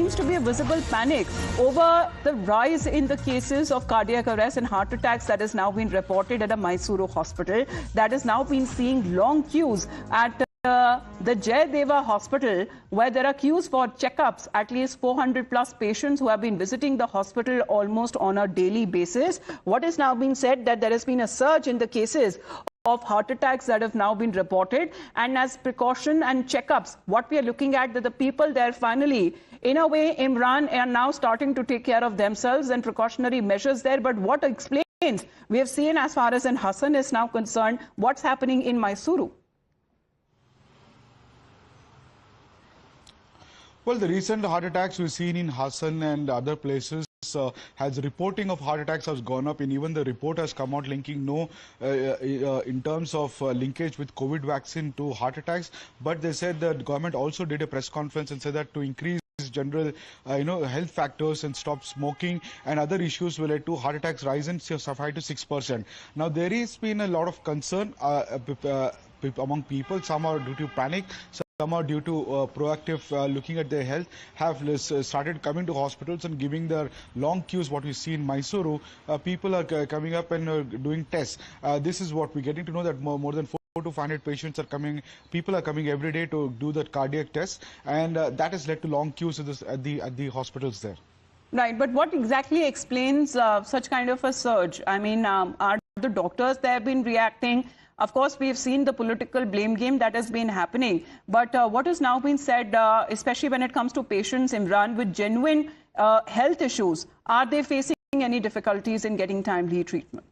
seems to be a visible panic over the rise in the cases of cardiac arrest and heart attacks that has now been reported at a Mysuru hospital. That has now been seeing long queues at the Jayadeva hospital, where there are queues for checkups. At least 400 plus patients who have been visiting the hospital almost on a daily basis. What is now being said that there has been a surge in the cases of heart attacks that have now been reported, and as precaution and checkups, what we are looking at, that the people there finally, in a way, Imran, are now starting to take care of themselves and precautionary measures there. But what explains, we have seen as far as in Hassan is now concerned, what's happening in Mysuru? Well, the recent heart attacks we've seen in Hassan and other places has reporting of heart attacks has gone up, and even the report has come out linking in terms of linkage with COVID vaccine to heart attacks. But they said that the government also did a press conference and said that to increase general health factors and stop smoking and other issues related to heart attacks rise in 5 to 6%. Now there has been a lot of concern among people. Some are due to panic, some are due to proactive looking at their health, have started coming to hospitals and giving their long queues. What we see in Mysuru, people are coming up and doing tests. This is what we're getting to know, that more than 400 to 500 patients are coming. People are coming every day to do that cardiac test, and that has led to long queues at the hospitals there. Right, but what exactly explains such kind of a surge? I mean, are the doctors there been reacting? Of course, we have seen the political blame game that has been happening. But what has now been said, especially when it comes to patients, Imran, with genuine health issues, are they facing any difficulties in getting timely treatment?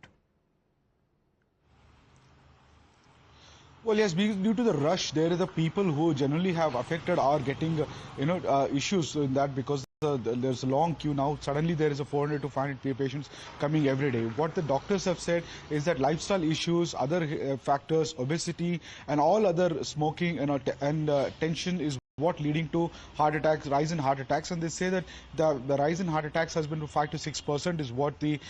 Well, yes, due to the rush, there are the people who generally have affected are getting, issues in that, because there's a long queue now. Suddenly there is a 400 to 500 patients coming every day. What the doctors have said is that lifestyle issues, other factors, obesity and all other smoking and tension is what leading to heart attacks, rise in heart attacks. And they say that the rise in heart attacks has been to 5 to 6% is what the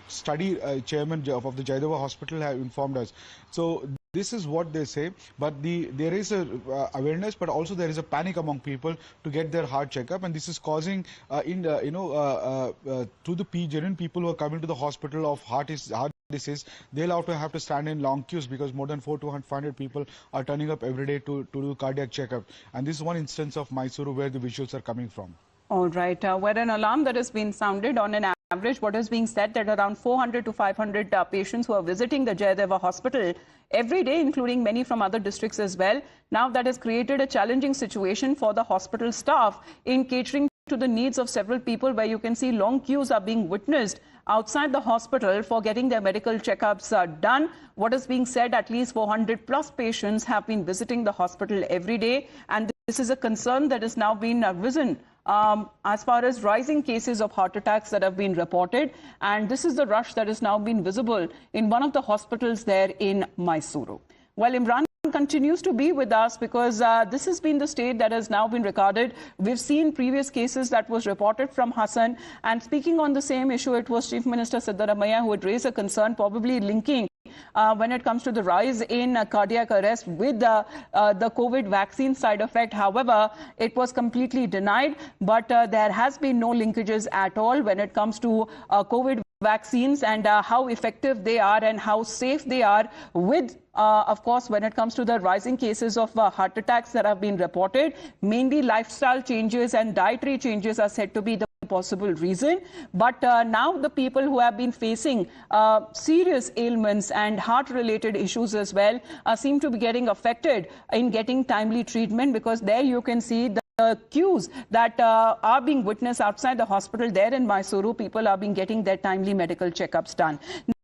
study chairman of the Jayadeva hospital have informed us. So this is what they say, but there is a awareness, but also there is a panic among people to get their heart checkup, and this is causing to the genuine people who are coming to the hospital of heart disease, they'll have to stand in long queues, because more than 400 to 500 people are turning up every day to do cardiac checkup. And this is one instance of Mysuru where the visuals are coming from. All right, where an alarm that has been sounded on an average, what is being said that around 400 to 500 patients who are visiting the Jayadeva hospital every day, including many from other districts as well. Now that has created a challenging situation for the hospital staff in catering to the needs of several people, where you can see long queues are being witnessed outside the hospital for getting their medical checkups done. What is being said, at least 400 plus patients have been visiting the hospital every day, and this is a concern that has now been risen as far as rising cases of heart attacks that have been reported. And this is the rush that has now been visible in one of the hospitals there in Mysuru. Well, Imran continues to be with us, because this has been the state that has now been recorded. We've seen previous cases that was reported from Hassan, and speaking on the same issue, it was Chief Minister Siddaramaiah who had raised a concern, probably linking when it comes to the rise in cardiac arrest with the COVID vaccine side effect. However, it was completely denied, but there has been no linkages at all when it comes to COVID vaccines and how effective they are and how safe they are with, of course, when it comes to the rising cases of heart attacks that have been reported. Mainly lifestyle changes and dietary changes are said to be the possible reason. But now the people who have been facing serious ailments and heart-related issues as well seem to be getting affected in getting timely treatment, because there you can see the queues that are being witnessed outside the hospital there in Mysuru. People are being getting their timely medical checkups done.